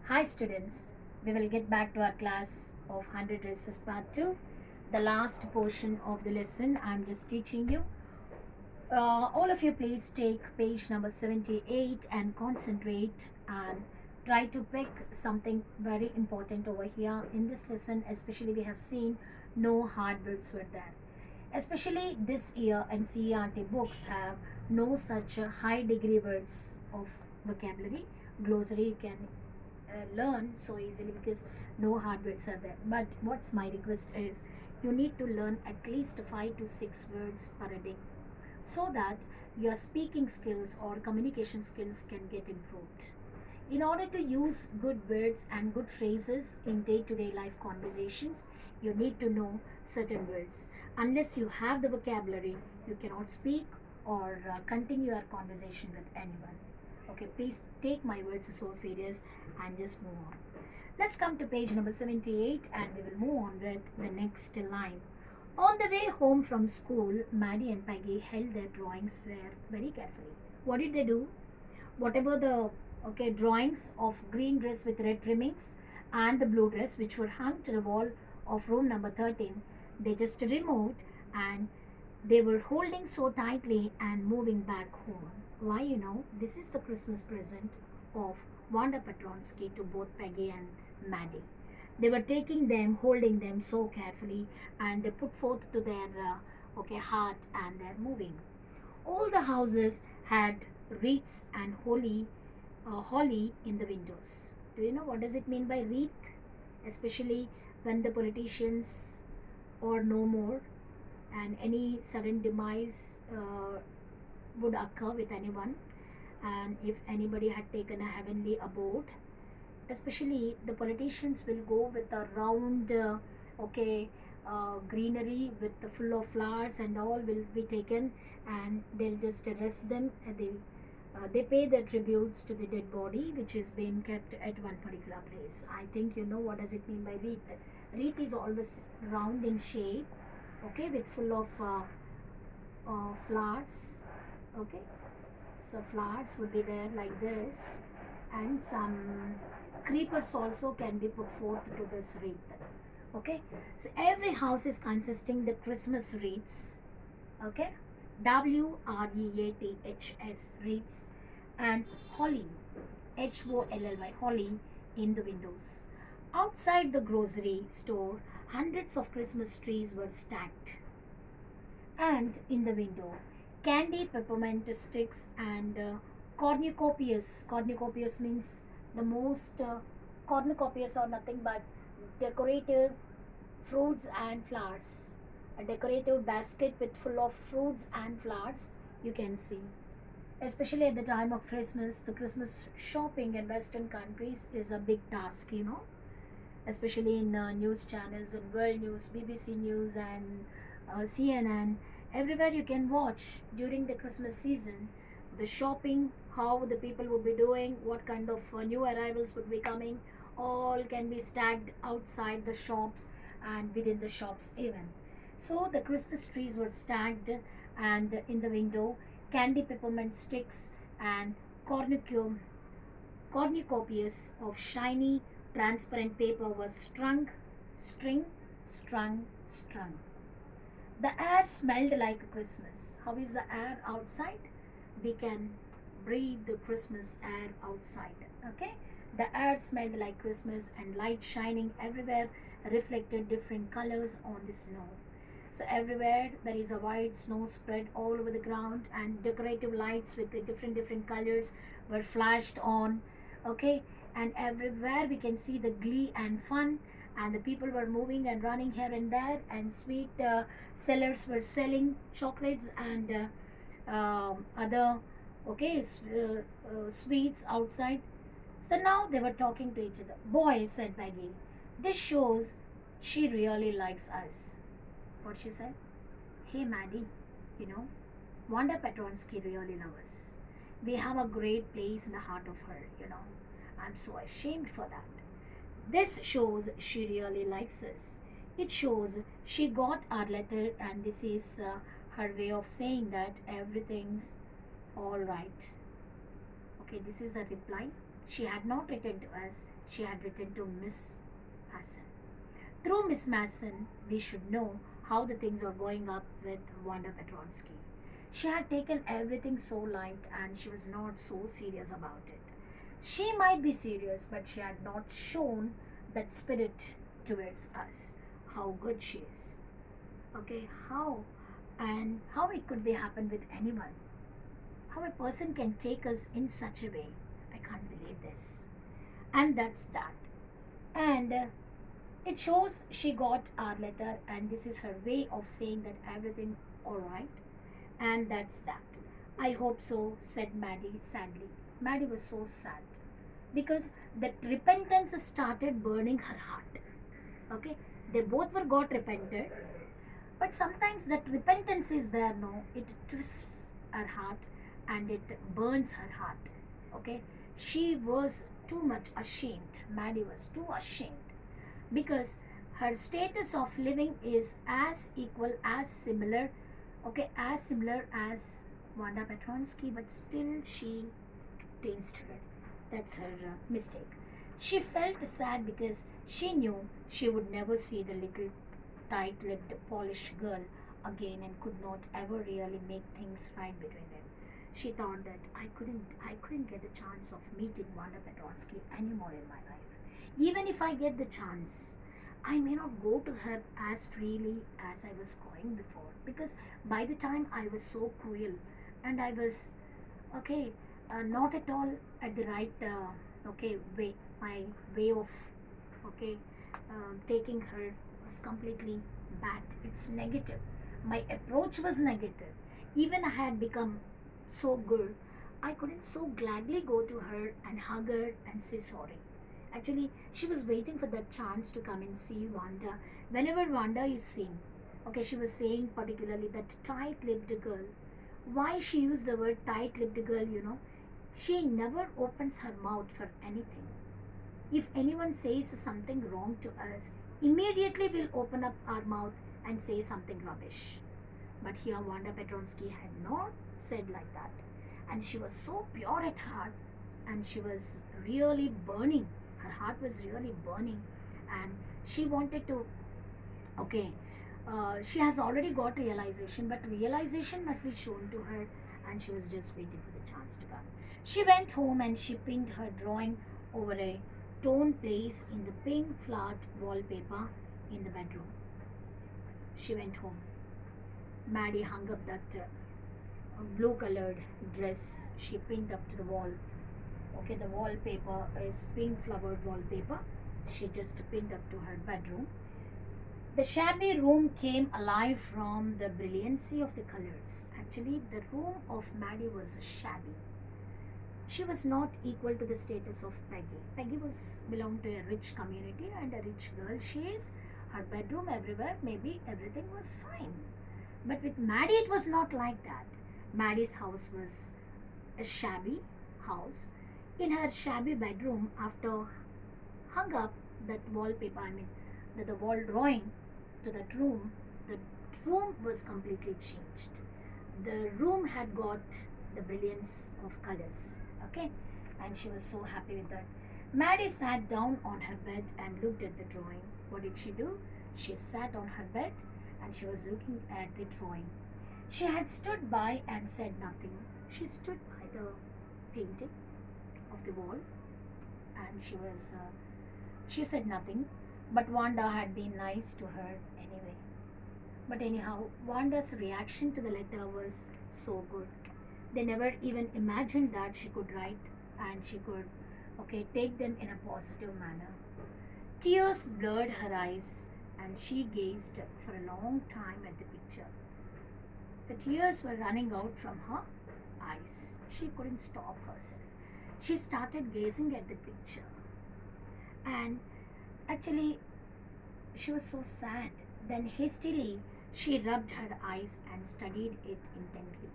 Hi students, we will get back to our class of 100 races part 2. The last portion of the lesson I'm just teaching you. All of you please take page number 78 and concentrate and try to pick something very important over here. In this lesson especially we have seen no hard words were there. Especially this year NCERT books have no such high degree words of vocabulary. Glossary you can learn so easily because no hard words are there. But what's my request is you need to learn at least 5 to 6 words per day so that your speaking skills or communication skills can get improved. In order to use good words and good phrases in day to day life conversations, you need to know certain words. Unless you have the vocabulary, you cannot speak or continue your conversation with anyone. Okay, please take my words so serious and just move on. Let's come to page number 78 and we will move on with the next line. On the way home from school, Maddie and Peggy held their drawings very carefully. What did they do? Whatever the drawings of green dress with red trimmings and the blue dress which were hung to the wall of room number 13, they just removed and they were holding so tightly and moving back home. Why, this is the Christmas present of Wanda Petronsky to both Peggy and Maddie. They were taking them, holding them so carefully, and they put forth to their heart, and they're moving. All the houses had wreaths and holly in the windows. Do you know what does it mean by wreath? Especially when the politicians or no more and any sudden demise would occur with anyone, and if anybody had taken a heavenly abode, especially the politicians will go with a round greenery with the full of flowers and all will be taken, and they'll just arrest them, and they pay their tributes to the dead body which is being kept at one particular place. I think you know what does it mean by wreath. Wreath is always round in shape, okay, with full of flowers, okay. So flowers would be there like this, and some creepers also can be put forth to this wreath, okay. So every house is consisting the Christmas wreaths, okay, WREATHS wreaths, and holly, HOLLY, holly, in the windows. Outside the grocery store, hundreds of Christmas trees were stacked, and in the window, candy, peppermint sticks, and cornucopias. Cornucopias means the most cornucopias are nothing but decorative fruits and flowers. A decorative basket with full of fruits and flowers you can see. Especially at the time of Christmas, the Christmas shopping in Western countries is a big task, especially in news channels and world news, BBC News, and CNN. Everywhere you can watch during the Christmas season the shopping, how the people would be doing, what kind of new arrivals would be coming, all can be stacked outside the shops and within the shops even. So the Christmas trees were stacked, and in the window, candy, peppermint sticks, and cornucopia cornucopias of shiny, transparent paper was strung. The air smelled like Christmas. How is the air outside? We can breathe the Christmas air outside. Okay? The air smelled like Christmas, and light shining everywhere reflected different colors on the snow. So everywhere there is a white snow spread all over the ground, and decorative lights with the different colors were flashed on. Okay, and everywhere we can see the glee and fun, and the people were moving and running here and there, and sweet sellers were selling chocolates and other sweets outside. So now they were talking to each other. Boys, said Maggie, this shows she really likes us. What she said? Hey Maddie, you know, Wanda Petronsky really loves us. We have a great place in the heart of her. I'm so ashamed for that. This shows she really likes us. It shows she got our letter, and this is her way of saying that everything's all right. Okay, this is the reply. She had not written to us, she had written to Miss Hassan. Through Miss Mason, we should know how the things are going up with Wanda Petronsky. She had taken everything so light and she was not so serious about it. She might be serious, but she had not shown that spirit towards us. How good she is. Okay, how? And how it could be happen with anyone. How a person can take us in such a way. I can't believe this. And that's that. And it shows she got our letter, and this is her way of saying that everything all right. And that's that. I hope so, said Maddie sadly. Maddie was so sad because that repentance started burning her heart. Okay, they both were got repented, but sometimes that repentance is there, no, it twists her heart and it burns her heart. Okay, she was too much ashamed. Maddie was too ashamed because her status of living is as equal, as similar, okay, as similar as Wanda Petronsky, but still she taste her. That's her mistake. She felt sad because she knew she would never see the little tight lipped Polish girl again and could not ever really make things right between them. She thought that I couldn't get the chance of meeting Wanda Petronsky anymore in my life. Even if I get the chance, I may not go to her as freely as I was going before because by the time I was so cruel and I was okay, not at all at the right okay way. My way of okay taking her was completely bad. It's negative. My approach was negative. Even I had become so good, I couldn't so gladly go to her and hug her and say sorry. Actually, she was waiting for that chance to come and see Wanda. Whenever Wanda is seen, okay, she was saying particularly that tight-lipped girl. Why she used the word tight-lipped girl, she never opens her mouth for anything. If anyone says something wrong to us, immediately we'll open up our mouth and say something rubbish. But here Wanda Petronsky had not said like that. And she was so pure at heart and she was really burning. Her heart was really burning and she wanted to, okay, she has already got realization, but realization must be shown to her and she was just waiting for the chance to come. She went home and she pinned her drawing over a torn place in the pink flat wallpaper in the bedroom. She went home. Maddie hung up that blue colored dress she pinned up to the wall. Okay, the wallpaper is pink flowered wallpaper. She just pinned up to her bedroom. The shabby room came alive from the brilliancy of the colors. Actually, the room of Maddie was shabby. She was not equal to the status of Peggy. Peggy was belonged to a rich community and a rich girl she is. Her bedroom everywhere, maybe everything was fine. But with Maddie, it was not like that. Maddie's house was a shabby house. In her shabby bedroom, after hung up that wallpaper, the wall drawing to that room, the room was completely changed. The room had got the brilliance of colors. Okay, and she was so happy with that. Maddie sat down on her bed and looked at the drawing. What did she do? She sat on her bed and she was looking at the drawing. She had stood by and said nothing. She stood by the painting of the wall and she said nothing, but Wanda had been nice to her anyway. But anyhow, Wanda's reaction to the letter was so good. They never even imagined that she could write and she could, okay, take them in a positive manner. Tears blurred her eyes and she gazed for a long time at the picture. The tears were running out from her eyes. She couldn't stop herself. She started gazing at the picture and actually she was so sad. Then hastily she rubbed her eyes and studied it intently.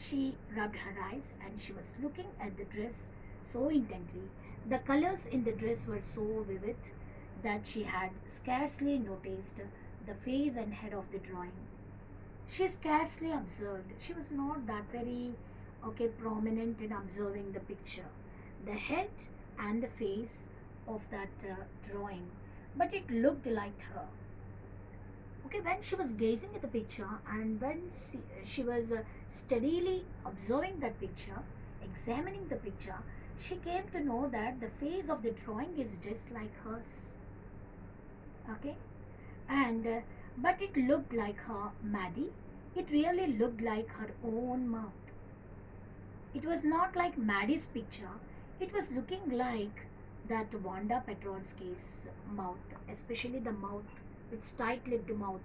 She rubbed her eyes and she was looking at the dress so intently. The colors in the dress were so vivid that she had scarcely noticed the face and head of the drawing. She scarcely observed. She was not that very okay prominent in observing the picture. the head and the face of that drawing, but it looked like her. Okay, when she was gazing at the picture and when she was steadily observing that picture, examining the picture, she came to know that the face of the drawing is just like hers. Okay, and but it looked like her Maddie. It really looked like her own mouth. It was not like Maddie's picture. It was looking like that Wanda Petronsky's mouth, especially the mouth, its tight-lipped mouth.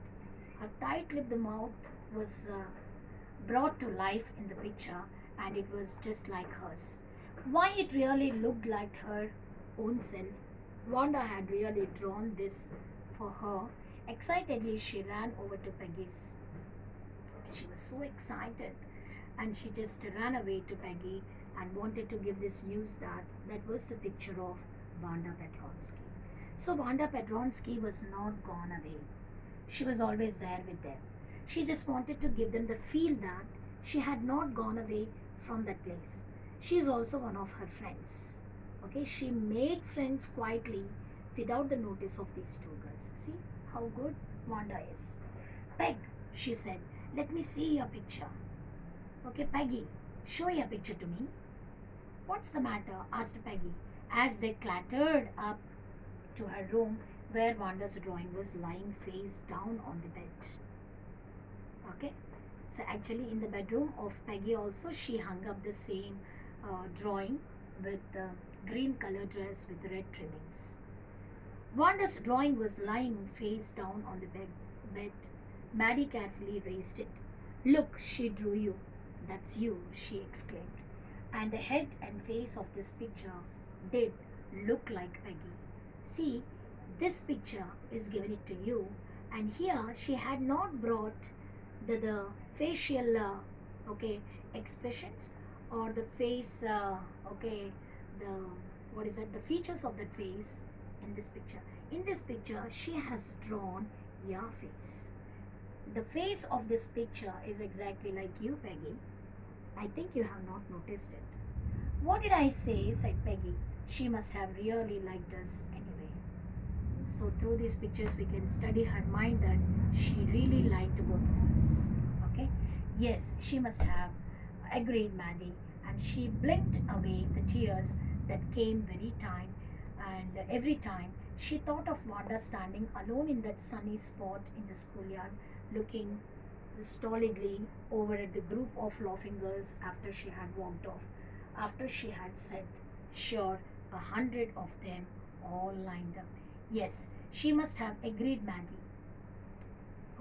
Her tight-lipped mouth was brought to life in the picture, and it was just like hers. Why it really looked like her own self? Wanda had really drawn this for her. Excitedly, she ran over to Peggy's. She was so excited, and she just ran away to Peggy and wanted to give this news that that was the picture of Wanda Petronsky. So Wanda Petronsky was not gone away. She was always there with them. She just wanted to give them the feel that she had not gone away from that place. She is also one of her friends. Okay, she made friends quietly without the notice of these two girls. See how good Wanda is. Peg, she said, let me see your picture. Okay, Peggy, show your picture to me. What's the matter? Asked Peggy as they clattered up to her room where Wanda's drawing was lying face down on the bed. Okay, so actually in the bedroom of Peggy also she hung up the same drawing with the green color dress with red trimmings. Wanda's drawing was lying face down on the bed. Maddie carefully raised it. Look, she drew you. That's you, she exclaimed. And the head and face of this picture did look like Peggy. See, this picture is given it to you, and here she had not brought the facial okay expressions or the face okay the what is that the features of the face in this picture. In this picture she has drawn your face. The face of this picture is exactly like you, Peggy. I think you have not noticed it. What did I say? Said Peggy. She must have really liked us anyway. So through these pictures we can study her mind that she really liked both of us. Okay? Yes, she must have, agreed Maddie, and she blinked away the tears that came and every time she thought of Wanda standing alone in that sunny spot in the schoolyard, looking stolidly over at the group of laughing girls after she had walked off, after she had said, sure, 100 of them all lined up. Yes, she must have agreed Maddie.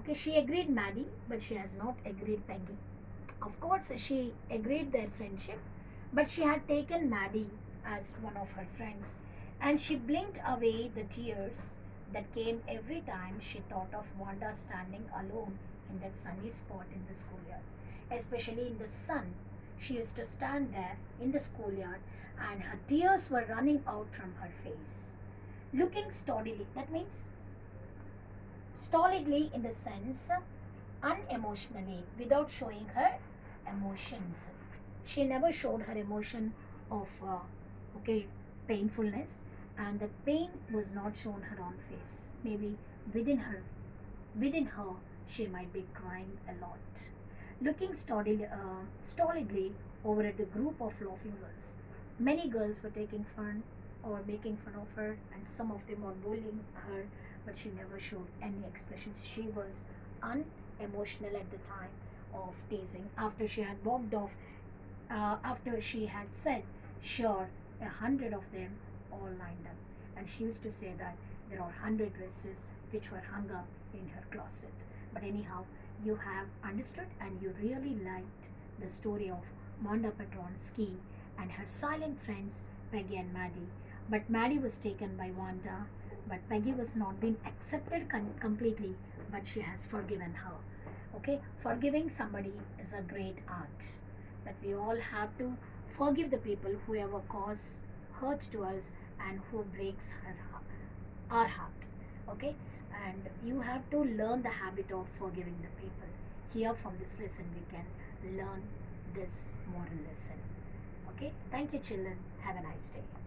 Okay, she agreed Maddie, but she has not agreed Peggy. Of course, she agreed their friendship, but she had taken Maddie as one of her friends, and she blinked away the tears that came every time she thought of Wanda standing alone in that sunny spot in the schoolyard. Especially in the sun, she used to stand there in the schoolyard, and her tears were running out from her face. Looking stolidly, that means stolidly in the sense unemotionally, without showing her emotions. She never showed her emotion of okay painfulness, and the pain was not shown her on face. Maybe within her, within her, she might be crying a lot. Looking stolidly over at the group of laughing girls. Many girls were taking fun or making fun of her, and some of them were bullying her, but she never showed any expressions. She was unemotional at the time of teasing. After she had walked off, after she had said, sure, 100 of them all lined up. And she used to say that there are 100 dresses which were hung up in her closet. But anyhow, you have understood and you really liked the story of Wanda Petronsky and her silent friends Peggy and Maddie. But Maddie was taken by Wanda, but Peggy was not being accepted completely, but she has forgiven her. Okay, forgiving somebody is a great art. That we all have to forgive the people who ever cause hurt to us and who breaks our heart. Okay, and you have to learn the habit of forgiving the people. Here from this lesson we can learn this moral lesson. Okay, thank you children. Have a nice day.